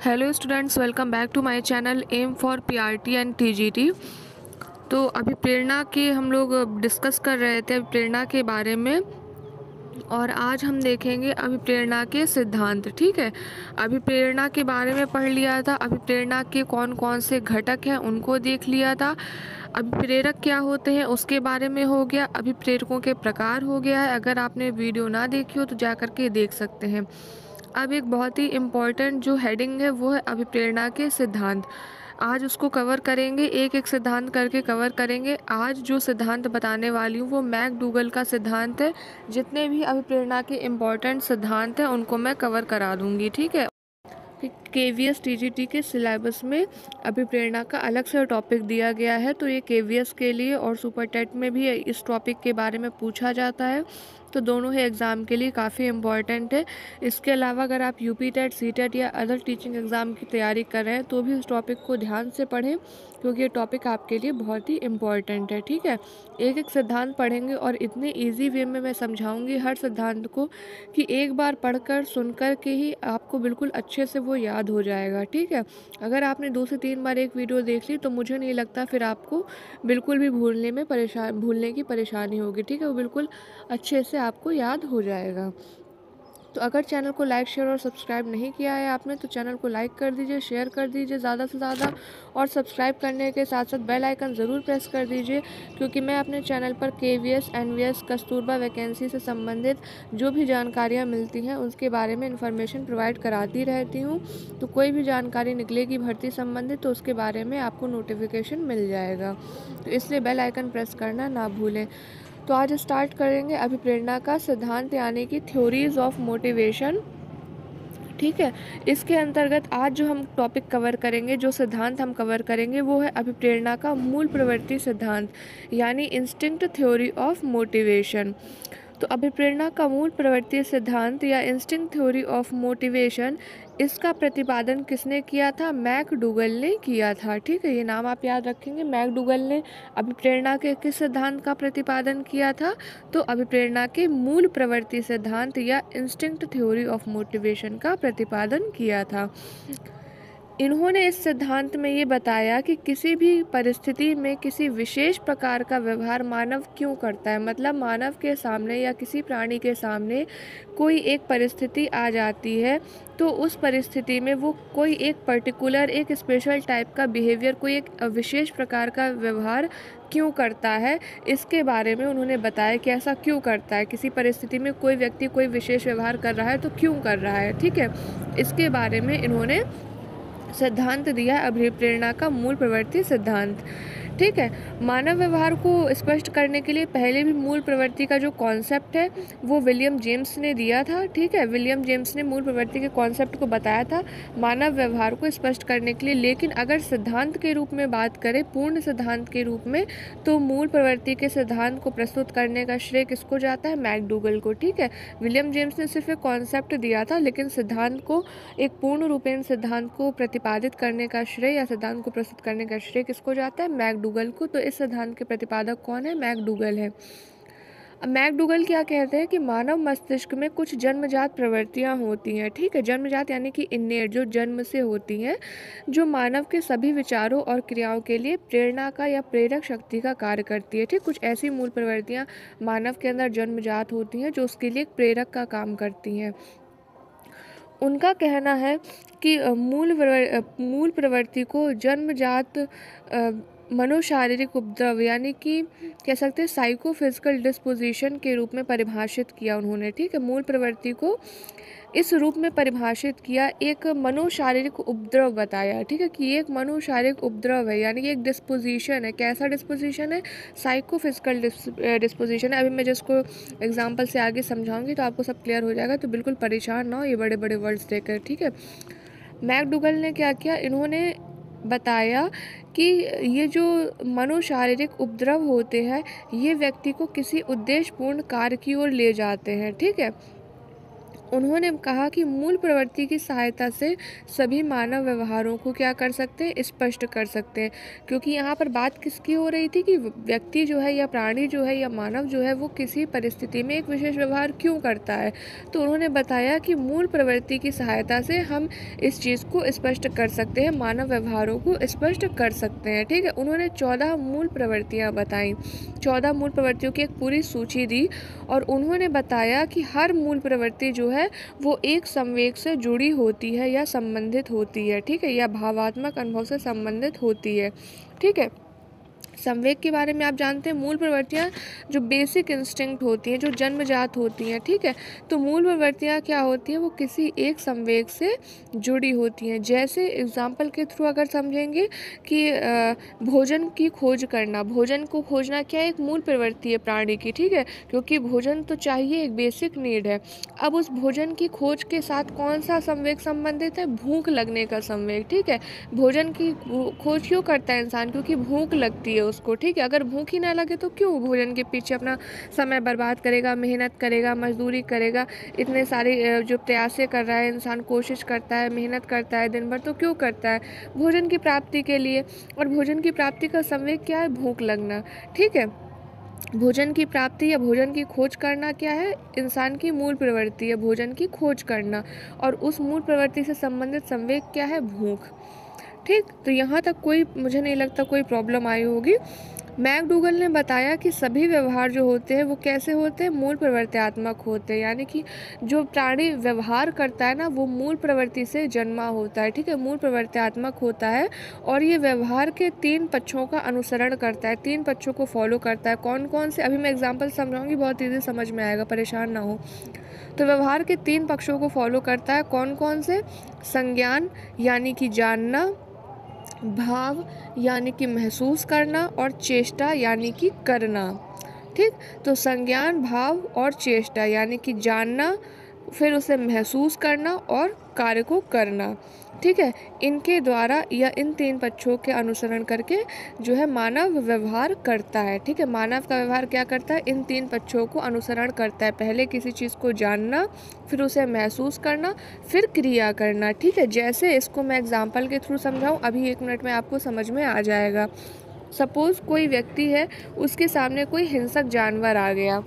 Hello students, welcome back to my channel M for PRT and TGT. तो अभी प्रेरणा के हम लोग डिस्कस कर रहे थे प्रेरणा के बारे में, और आज हम देखेंगे अभिप्रेरणा के सिद्धांत। ठीक है, अभिप्रेरणा के बारे में पढ़ लिया था, अभिप्रेरणा के कौन कौन से घटक हैं उनको देख लिया था, अभिप्रेरक क्या होते हैं उसके बारे में हो गया, अभिप्रेरकों के प्रकार हो गया है। अगर आपने वीडियो ना देखी हो तो जा कर के देख सकते हैं। अब एक बहुत ही इम्पॉर्टेंट जो हेडिंग है वो है अभिप्रेरणा के सिद्धांत। आज उसको कवर करेंगे, एक एक सिद्धांत करके कवर करेंगे। आज जो सिद्धांत बताने वाली हूँ वो मैकडूगल का सिद्धांत है। जितने भी अभिप्रेरणा के इम्पॉर्टेंट सिद्धांत हैं उनको मैं कवर करा दूँगी। ठीक है, केवीएस टीजीटी के सिलेबस में अभिप्रेरणा का अलग से टॉपिक दिया गया है, तो ये केवीएस के लिए और सुपर टेट में भी इस टॉपिक के बारे में पूछा जाता है, तो दोनों ही एग्ज़ाम के लिए काफ़ी इम्पॉर्टेंट है। इसके अलावा अगर आप यूपी टेट, सी टेट या अदर टीचिंग एग्ज़ाम की तैयारी कर रहे हैं तो भी इस टॉपिक को ध्यान से पढ़ें, क्योंकि ये टॉपिक आपके लिए बहुत ही इम्पॉर्टेंट है। ठीक है, एक एक सिद्धांत पढ़ेंगे और इतने ईजी वे में मैं समझाऊंगी हर सिद्धांत को कि एक बार पढ़कर सुनकर के ही आपको बिल्कुल अच्छे से वो याद हो जाएगा। ठीक है, अगर आपने 2 से 3 बार एक वीडियो देख ली तो मुझे नहीं लगता फिर आपको बिल्कुल भी भूलने की परेशानी होगी। ठीक है, वो बिल्कुल अच्छे से आपको याद हो जाएगा। तो अगर चैनल को लाइक, शेयर और सब्सक्राइब नहीं किया है आपने तो चैनल को लाइक कर दीजिए, शेयर कर दीजिए ज़्यादा से ज़्यादा, और सब्सक्राइब करने के साथ साथ बेल आइकन ज़रूर प्रेस कर दीजिए, क्योंकि मैं अपने चैनल पर केवीएस, एनवीएस, कस्तूरबा वैकेंसी से संबंधित जो भी जानकारियाँ मिलती हैं उसके बारे में इन्फॉर्मेशन प्रोवाइड कराती रहती हूँ। तो कोई भी जानकारी निकलेगी भर्ती संबंधित तो उसके बारे में आपको नोटिफिकेशन मिल जाएगा, तो इसलिए बेल आइकन प्रेस करना ना भूलें। तो आज स्टार्ट करेंगे अभिप्रेरणा का सिद्धांत, यानी कि थ्योरीज ऑफ मोटिवेशन। ठीक है, इसके अंतर्गत आज जो हम टॉपिक कवर करेंगे, जो सिद्धांत हम कवर करेंगे वो है अभिप्रेरणा का मूल प्रवृत्ति सिद्धांत, यानी इंस्टिंक्ट थ्योरी ऑफ मोटिवेशन। तो अभिप्रेरणा का मूल प्रवृत्ति सिद्धांत या इंस्टिंक्ट थ्योरी ऑफ मोटिवेशन, इसका प्रतिपादन किसने किया था? मैकडूगल ने किया था। ठीक है, ये नाम आप याद रखेंगे। मैकडूगल ने अभिप्रेरणा के किस सिद्धांत का प्रतिपादन किया था? तो अभिप्रेरणा के मूल प्रवृत्ति सिद्धांत या इंस्टिंक्ट थ्योरी ऑफ मोटिवेशन का प्रतिपादन किया था। इन्होंने इस सिद्धांत में ये बताया कि किसी भी परिस्थिति में किसी विशेष प्रकार का व्यवहार मानव क्यों करता है। मतलब मानव के सामने या किसी प्राणी के सामने कोई एक परिस्थिति आ जाती है तो उस परिस्थिति में वो कोई एक पर्टिकुलर, एक स्पेशल टाइप का बिहेवियर, कोई एक विशेष प्रकार का व्यवहार क्यों करता है, इसके बारे में उन्होंने बताया कि ऐसा क्यों करता है। किसी परिस्थिति में कोई व्यक्ति कोई विशेष व्यवहार कर रहा है तो क्यों कर रहा है। ठीक है, इसके बारे में इन्होंने सिद्धांत दिया है, अभिप्रेरणा का मूल प्रवृत्ति सिद्धांत। ठीक है, मानव व्यवहार को स्पष्ट करने के लिए पहले भी मूल प्रवृत्ति का जो कॉन्सेप्ट है वो विलियम जेम्स ने दिया था। ठीक है, विलियम जेम्स ने मूल प्रवृत्ति के कॉन्सेप्ट को बताया था मानव व्यवहार को स्पष्ट करने के लिए। लेकिन अगर सिद्धांत के रूप में बात करें, पूर्ण सिद्धांत के रूप में, तो मूल प्रवृत्ति के सिद्धांत को प्रस्तुत करने का श्रेय किसको जाता है? मैकडूगल को। ठीक है, विलियम जेम्स ने सिर्फ एक कॉन्सेप्ट दिया था, लेकिन सिद्धांत को, एक पूर्ण रूपेण सिद्धांत को प्रतिपादित करने का श्रेय या सिद्धांत को प्रस्तुत करने का श्रेय किसको जाता है? मैकडूगल को। तो इस सिद्धांत के प्रतिपादक कौन है? मैकडूगल है। अब मैकडूगल क्या कहते हैं कि मानव मस्तिष्क में कुछ जन्मजात प्रवृत्तियां होती हैं। ठीक है, जन्मजात यानी कि इन्नेट, जो जन्म से होती हैं, जो मानव के सभी विचारों और क्रियाओं के लिए प्रेरणा का या प्रेरक शक्ति का कार्य करती है। ठीक, कुछ ऐसी मूल प्रवृत्तियां मानव के अंदर जन्मजात होती हैं जो उसके लिए प्रेरक का काम करती हैं। उनका कहना है कि मूल प्रवृत्ति को जन्मजात मनोशारीरिक उपद्रव, यानी कि कह सकते हैं साइकोफिजिकल डिस्पोजिशन के रूप में परिभाषित किया उन्होंने। ठीक है, मूल प्रवृत्ति को इस रूप में परिभाषित किया, एक मनोशारीरिक उपद्रव बताया। ठीक है, कि ये एक मनोशारीरिक उपद्रव है, यानी कि एक डिस्पोजिशन है। कैसा डिस्पोजिशन है? साइकोफिजिकल डिस्पोजिशन है। अभी मैं जिसको एग्जाम्पल से आगे समझाऊंगी तो आपको सब क्लियर हो जाएगा, तो बिल्कुल परेशान ना हो ये बड़े बड़े वर्ड्स देकर। ठीक है, मैकडूगल ने क्या किया, इन्होंने बताया कि ये जो मनोशारीरिक उपद्रव होते हैं ये व्यक्ति को किसी उद्देश्यपूर्ण कार्य की ओर ले जाते हैं। ठीक है, उन्होंने कहा कि मूल प्रवृत्ति की सहायता से सभी मानव व्यवहारों को क्या कर सकते हैं, स्पष्ट कर सकते हैं। क्योंकि यहाँ पर बात किसकी हो रही थी कि व्यक्ति जो है या प्राणी जो है या मानव जो है वो किसी परिस्थिति में एक विशेष व्यवहार क्यों करता है। तो उन्होंने बताया कि मूल प्रवृत्ति की सहायता से हम इस चीज़ को स्पष्ट कर सकते हैं, मानव व्यवहारों को स्पष्ट कर सकते हैं। ठीक है, उन्होंने 14 मूल प्रवृत्तियाँ बताई, 14 मूल प्रवृत्तियों की एक पूरी सूची दी और उन्होंने बताया कि हर मूल प्रवृत्ति जो है वो एक संवेग से जुड़ी होती है या संबंधित होती है। ठीक है, या भावात्मक अनुभव से संबंधित होती है। ठीक है, संवेग के बारे में आप जानते हैं, मूल प्रवृत्तियाँ जो बेसिक इंस्टिंक्ट होती हैं, जो जन्मजात होती हैं। ठीक है, तो मूल प्रवृत्तियाँ क्या होती हैं, वो किसी एक संवेग से जुड़ी होती हैं। जैसे एग्जाम्पल के थ्रू अगर समझेंगे कि भोजन की खोज करना, भोजन को खोजना क्या एक मूल प्रवृत्ति है प्राणी की। ठीक है, क्योंकि भोजन तो चाहिए, एक बेसिक नीड है। अब उस भोजन की खोज के साथ कौन सा संवेग संबंधित है, भूख लगने का संवेग। ठीक है, भोजन की खोज क्यों करता है इंसान, क्योंकि भूख लगती है उसको। ठीक है, अगर भूख ही ना लगे तो क्यों भोजन के पीछे अपना समय बर्बाद करेगा, मेहनत करेगा, मजदूरी करेगा, इतने सारे जो प्रयासें कर रहा है इंसान, कोशिश करता है, मेहनत करता है दिन भर, तो क्यों करता है, भोजन की प्राप्ति के लिए। और भोजन की प्राप्ति का संवेग क्या है, भूख लगना। ठीक है, भोजन की प्राप्ति या भोजन की खोज करना क्या है, इंसान की मूल प्रवृत्ति है, भोजन की खोज करना। और उस मूल प्रवृत्ति से संबंधित संवेग क्या है, भूख। ठीक, तो यहाँ तक कोई मुझे नहीं लगता कोई प्रॉब्लम आई होगी। मैकडूगल ने बताया कि सभी व्यवहार जो होते हैं वो कैसे होते हैं, मूल प्रवृत्त्यात्मक होते हैं। यानी कि जो प्राणी व्यवहार करता है ना, वो मूल प्रवृत्ति से जन्मा होता है। ठीक है, मूल प्रवृत्त्यात्मक होता है और ये व्यवहार के 3 पक्षों का अनुसरण करता है, 3 पक्षों को फॉलो करता है। कौन कौन से, अभी मैं एग्जाम्पल समझाऊंगी, बहुत ईजी समझ में आएगा, परेशान ना हो। तो व्यवहार के 3 पक्षों को फॉलो करता है। कौन कौन से, संज्ञान यानी कि जानना, भाव यानी कि महसूस करना, और चेष्टा यानी कि करना। ठीक, तो संज्ञान, भाव और चेष्टा यानी कि जानना, फिर उसे महसूस करना और कार्य को करना। ठीक है, इनके द्वारा या इन 3 पक्षों के अनुसरण करके जो है मानव व्यवहार करता है। ठीक है, मानव का व्यवहार क्या करता है, इन 3 पक्षों को अनुसरण करता है। पहले किसी चीज़ को जानना, फिर उसे महसूस करना, फिर क्रिया करना। ठीक है, जैसे इसको मैं एग्जाम्पल के थ्रू समझाऊं, अभी 1 मिनट में आपको समझ में आ जाएगा। सपोज़ कोई व्यक्ति है, उसके सामने कोई हिंसक जानवर आ गया।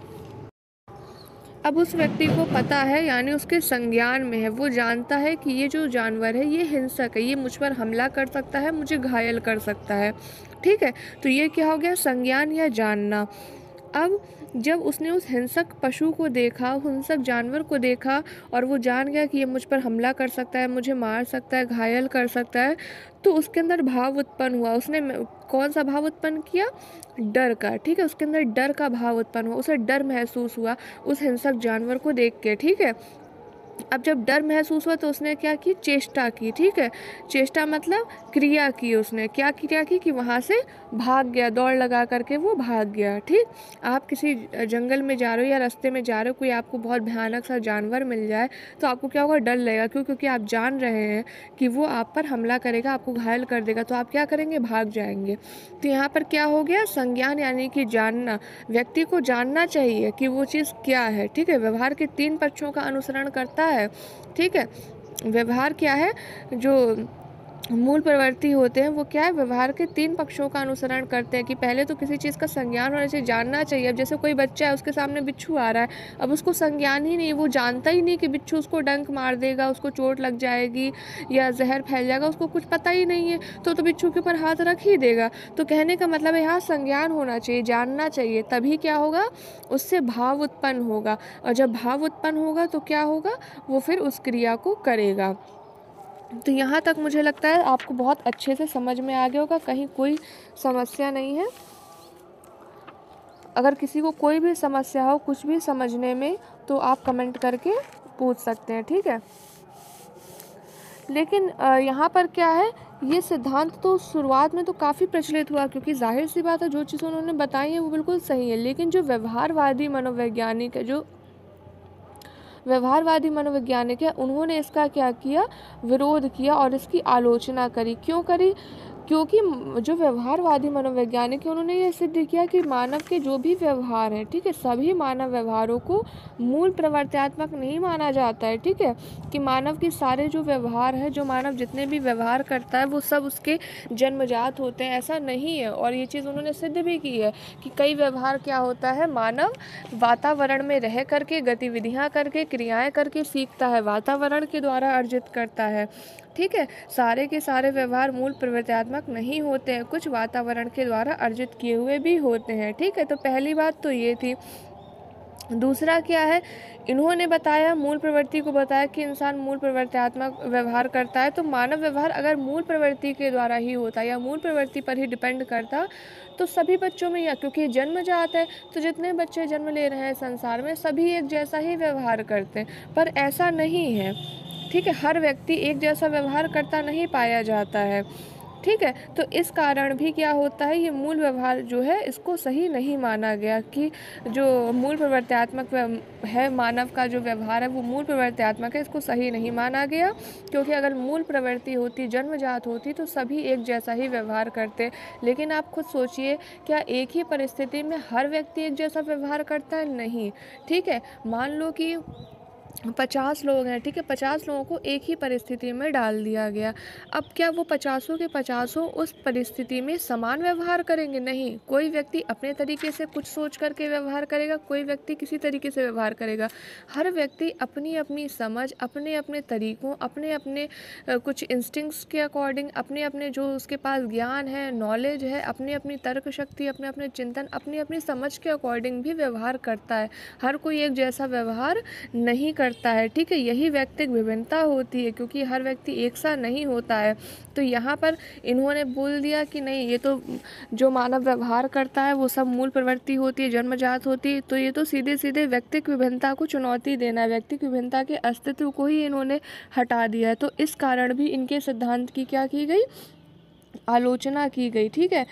अब उस व्यक्ति को पता है, यानी उसके संज्ञान में है, वो जानता है कि ये जो जानवर है ये हिंसक है, ये मुझ पर हमला कर सकता है, मुझे घायल कर सकता है। ठीक है, तो ये क्या हो गया, संज्ञान या जानना। अब जब उसने उस हिंसक पशु को देखा, हिंसक जानवर को देखा और वो जान गया कि ये मुझ पर हमला कर सकता है, मुझे मार सकता है, घायल कर सकता है, तो उसके अंदर भाव उत्पन्न हुआ। उसने कौन सा भाव उत्पन्न किया, डर का। ठीक है, उसके अंदर डर का भाव उत्पन्न हुआ, उसे डर महसूस हुआ उस हिंसक जानवर को देख के। ठीक है, अब जब डर महसूस हुआ तो उसने क्या की, चेष्टा की। ठीक है, चेष्टा मतलब क्रिया की। उसने क्या क्रिया की कि वहाँ से भाग गया, दौड़ लगा करके वो भाग गया। ठीक, आप किसी जंगल में जा रहे हो या रास्ते में जा रहे हो, कोई आपको बहुत भयानक सा जानवर मिल जाए तो आपको क्या होगा, डर लगेगा। क्यों, क्योंकि आप जान रहे हैं कि वो आप पर हमला करेगा, आपको घायल कर देगा, तो आप क्या करेंगे, भाग जाएंगे। तो यहाँ पर क्या हो गया, संज्ञान यानी कि जानना। व्यक्ति को जानना चाहिए कि वो चीज़ क्या है। ठीक है, व्यवहार के 3 पक्षों का अनुसरण करता है। ठीक है, व्यवहार क्या है, जो मूल प्रवृत्ति होते हैं वो क्या है, व्यवहार के 3 पक्षों का अनुसरण करते हैं। कि पहले तो किसी चीज़ का संज्ञान होना चाहिए, जानना चाहिए। अब जैसे कोई बच्चा है, उसके सामने बिच्छू आ रहा है, अब उसको संज्ञान ही नहीं, वो जानता ही नहीं कि बिच्छू उसको डंक मार देगा, उसको चोट लग जाएगी या जहर फैल जाएगा, उसको कुछ पता ही नहीं है, तो बिच्छू के ऊपर हाथ रख ही देगा। तो कहने का मतलब है यहाँ संज्ञान होना चाहिए, जानना चाहिए, तभी क्या होगा, उससे भाव उत्पन्न होगा। और जब भाव उत्पन्न होगा तो क्या होगा, वो फिर उस क्रिया को करेगा। तो यहाँ तक मुझे लगता है आपको बहुत अच्छे से समझ में आ गया होगा, कहीं कोई समस्या नहीं है। अगर किसी को कोई भी समस्या हो कुछ भी समझने में तो आप कमेंट करके पूछ सकते हैं। ठीक है, लेकिन यहाँ पर क्या है, ये सिद्धांत तो शुरुआत में तो काफ़ी प्रचलित हुआ, क्योंकि जाहिर सी बात है जो चीज़ उन्होंने बताई है वो बिल्कुल सही है। लेकिन जो व्यवहारवादी मनोवैज्ञानिक है, जो व्यवहारवादी मनोवैज्ञानिक है, उन्होंने इसका क्या किया, विरोध किया और इसकी आलोचना करी। क्यों करी, क्योंकि जो व्यवहारवादी मनोवैज्ञानिक है उन्होंने ये सिद्ध किया कि मानव के जो भी व्यवहार हैं, ठीक है, सभी मानव व्यवहारों को मूल प्रवर्त्यात्मक नहीं माना जाता है, ठीक है, कि मानव के सारे जो व्यवहार है, जो मानव जितने भी व्यवहार करता है वो सब उसके जन्मजात होते हैं, ऐसा नहीं है। और ये चीज़ उन्होंने सिद्ध भी की है कि कई व्यवहार क्या होता है, मानव वातावरण में रह करके, गतिविधियाँ करके, क्रियाएँ करके सीखता है, वातावरण के द्वारा अर्जित करता है, ठीक है। सारे के सारे व्यवहार मूल प्रवर्त्यात्मक नहीं होते हैं, कुछ वातावरण के द्वारा अर्जित किए हुए भी होते हैं, ठीक है। तो पहली बात तो ये थी। दूसरा क्या है, इन्होंने बताया, मूल प्रवृत्ति को बताया कि इंसान मूल प्रवर्त्यात्मक व्यवहार करता है। तो मानव व्यवहार अगर मूल प्रवृत्ति के द्वारा ही होता या मूल प्रवृत्ति पर ही डिपेंड करता तो सभी बच्चों में, या क्योंकि जन्मजात है तो जितने बच्चे जन्म ले रहे हैं संसार में सभी एक जैसा ही व्यवहार करते हैं, पर ऐसा नहीं है, ठीक है। हर व्यक्ति एक जैसा व्यवहार करता नहीं पाया जाता है, ठीक है। तो इस कारण भी क्या होता है, ये मूल व्यवहार जो है इसको सही नहीं माना गया कि जो मूल प्रवर्त्यात्मक है, मानव का जो व्यवहार है वो मूल प्रवर्त्यात्मक है, इसको सही नहीं माना गया। क्योंकि अगर मूल प्रवृत्ति होती, जन्मजात होती तो सभी एक जैसा ही व्यवहार करते। लेकिन आप खुद सोचिए, क्या एक ही परिस्थिति में हर व्यक्ति एक जैसा व्यवहार करता है? नहीं, ठीक है। मान लो कि 50 लोग हैं, ठीक है, 50 लोगों को एक ही परिस्थिति में डाल दिया गया। अब क्या वो 50 के 50 उस परिस्थिति में समान व्यवहार करेंगे? नहीं, कोई व्यक्ति अपने तरीके से कुछ सोच करके व्यवहार करेगा, कोई व्यक्ति किसी तरीके से व्यवहार करेगा। हर व्यक्ति अपनी अपनी समझ, अपने अपने तरीक़ों, अपने अपने कुछ इंस्टिंक्ट्स के अकॉर्डिंग, अपने अपने जो उसके पास ज्ञान है, नॉलेज है, अपनी अपनी तर्क शक्ति, अपने अपने चिंतन, अपनी अपनी समझ के अकॉर्डिंग भी व्यवहार करता है। हर कोई एक जैसा व्यवहार नहीं करता है, ठीक है। यही व्यक्तिक विभिन्नता होती है, क्योंकि हर व्यक्ति एक सा नहीं होता है। तो यहाँ पर इन्होंने बोल दिया कि नहीं, ये तो जो मानव व्यवहार करता है वो सब मूल प्रवृत्ति होती है, जन्मजात होती है। तो ये तो सीधे सीधे व्यक्तिक विभिन्नता को चुनौती देना है, व्यक्तिक विभिन्नता के अस्तित्व को ही इन्होंने हटा दिया है। तो इस कारण भी इनके सिद्धांत की क्या की गई, आलोचना की गई, ठीक है।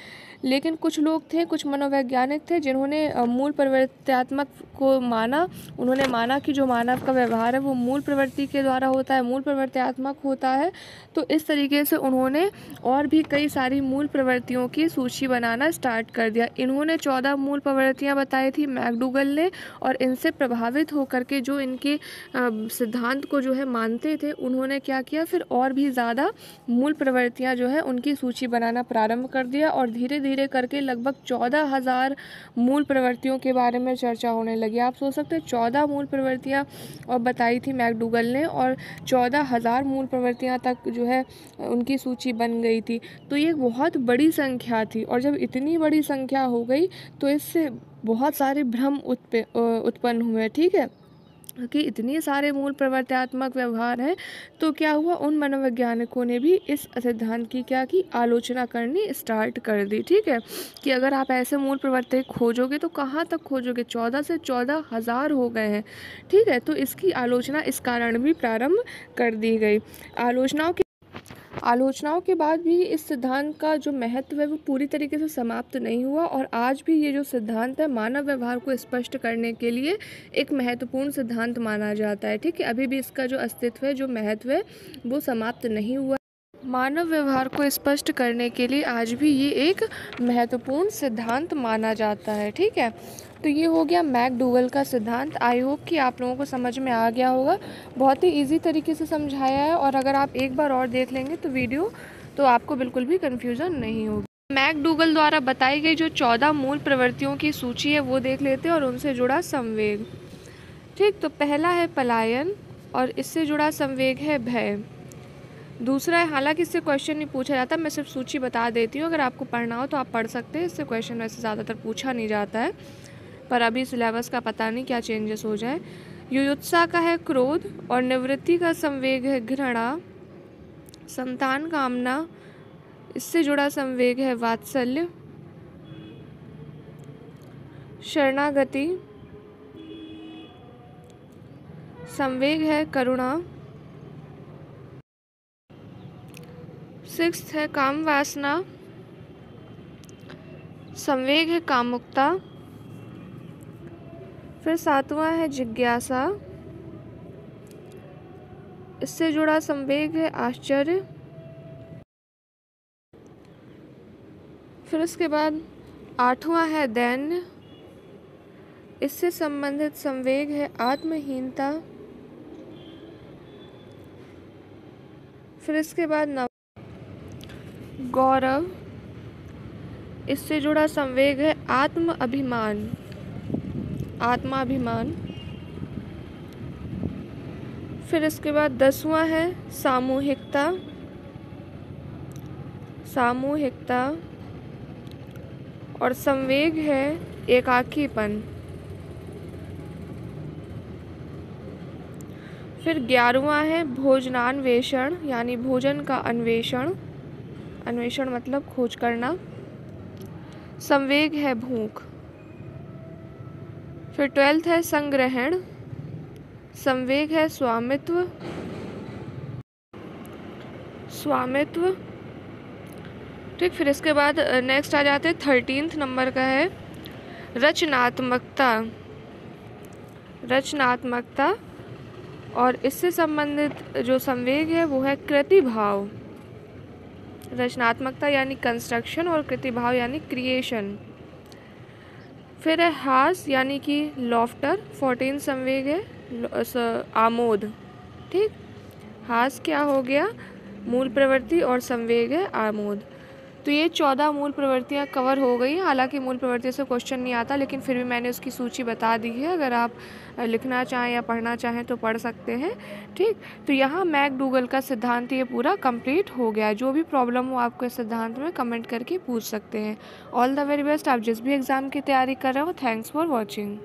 लेकिन कुछ लोग थे, कुछ मनोवैज्ञानिक थे जिन्होंने मूल प्रवर्त्यात्मक को माना। उन्होंने माना कि जो मानव का व्यवहार है वो मूल प्रवृत्ति के द्वारा होता है, मूल प्रवर्त्यात्मक होता है। तो इस तरीके से उन्होंने और भी कई सारी मूल प्रवृत्तियों की सूची बनाना स्टार्ट कर दिया। इन्होंने 14 मूल प्रवृत्तियाँ बताई थी मैकडूगल ने, और इनसे प्रभावित होकर के जो इनके सिद्धांत को जो है मानते थे, उन्होंने क्या किया, फिर और भी ज़्यादा मूल प्रवृत्तियाँ जो है उनकी सूची बनाना प्रारंभ कर दिया। और धीरे धीरे करके लगभग 14,000 मूल प्रवृत्तियों के बारे में चर्चा होने लगी। आप सोच सकते हैं 14 मूल प्रवृत्तियाँ और बताई थी मैकडूगल ने, और 14,000 मूल प्रवृत्तियाँ तक जो है उनकी सूची बन गई थी। तो ये बहुत बड़ी संख्या थी, और जब इतनी बड़ी संख्या हो गई तो इससे बहुत सारे भ्रम उत्पन्न हुए, ठीक है, कि इतने सारे मूल प्रवर्त्यात्मक व्यवहार हैं। तो क्या हुआ, उन मनोवैज्ञानिकों ने भी इस सिद्धांत की क्या की, आलोचना करनी स्टार्ट कर दी, ठीक है, कि अगर आप ऐसे मूल प्रवर्त्य खोजोगे तो कहाँ तक खोजोगे, 14 से 14,000 हो गए हैं, ठीक है। तो इसकी आलोचना इस कारण भी प्रारंभ कर दी गई। आलोचनाओं के बाद भी इस सिद्धांत का जो महत्व है वो पूरी तरीके से समाप्त नहीं हुआ, और आज भी ये जो सिद्धांत है मानव व्यवहार को स्पष्ट करने के लिए एक महत्वपूर्ण सिद्धांत माना जाता है, ठीक है। अभी भी इसका जो अस्तित्व है, जो महत्व है, वो समाप्त नहीं हुआ। मानव व्यवहार को स्पष्ट करने के लिए आज भी ये एक महत्वपूर्ण सिद्धांत माना जाता है, ठीक है। तो ये हो गया मैकडूगल का सिद्धांत। आई होप कि आप लोगों को समझ में आ गया होगा। बहुत ही इजी तरीके से समझाया है, और अगर आप एक बार और देख लेंगे तो वीडियो, तो आपको बिल्कुल भी कन्फ्यूज़न नहीं होगी। मैकडूगल द्वारा बताई गई जो 14 मूल प्रवृत्तियों की सूची है वो देख लेते हैं, और उनसे जुड़ा संवेग, ठीक। तो पहला है पलायन, और इससे जुड़ा संवेग है भय। दूसरा है, हालांकि इससे क्वेश्चन नहीं पूछा जाता, मैं सिर्फ सूची बता देती हूँ, अगर आपको पढ़ना हो तो आप पढ़ सकते हैं। इससे क्वेश्चन वैसे ज़्यादातर पूछा नहीं जाता है, पर अभी सिलेबस का पता नहीं क्या चेंजेस हो जाए। युयुत्सा का है क्रोध, और निवृत्ति का संवेग है घृणा। संतान कामना, इससे जुड़ा संवेग है वात्सल्य। शरणागति संवेग है करुणा। 6th है काम वासना, संवेग है कामुकता। फिर 7वां है जिज्ञासा, इससे जुड़ा संवेग है आश्चर्य। फिर उसके बाद 8वां है दैन्य, इससे संबंधित संवेग है आत्महीनता। फिर इसके बाद गौरव, इससे जुड़ा संवेग है आत्म अभिमान, आत्माभिमान। फिर इसके बाद 10वां है सामूहिकता, सामूहिकता और संवेग है एकाकीपन। फिर 11वां है भोजनान्वेषण, यानी भोजन का अन्वेषण, अन्वेषण मतलब खोज करना, संवेग है भूख। फिर 12th है संग्रहण, संवेग है स्वामित्व, स्वामित्व। ठीक, फिर इसके बाद नेक्स्ट आ जाते हैं 13th नंबर का है रचनात्मकता, रचनात्मकता और इससे संबंधित जो संवेग है वो है कृतिभाव। रचनात्मकता यानी कंस्ट्रक्शन और कृतिभाव यानी क्रिएशन। फिर है हास यानी कि लॉफ्टर, 14 संवेग है आमोद। ठीक, हास क्या हो गया, मूल प्रवृत्ति और संवेग है आमोद। तो ये 14 मूल प्रवृत्तियाँ कवर हो गई हैं। हालांकि मूल प्रवृत्तियों से क्वेश्चन नहीं आता, लेकिन फिर भी मैंने उसकी सूची बता दी है। अगर आप लिखना चाहें या पढ़ना चाहें तो पढ़ सकते हैं। ठीक, तो यहाँ मैकडूगल का सिद्धांत ये पूरा कंप्लीट हो गया। जो भी प्रॉब्लम हो आपको इस सिद्धांत में कमेंट करके पूछ सकते हैं। ऑल द वेरी बेस्ट, आप जिस भी एग्ज़ाम की तैयारी कर रहे हो। Thanks for watching.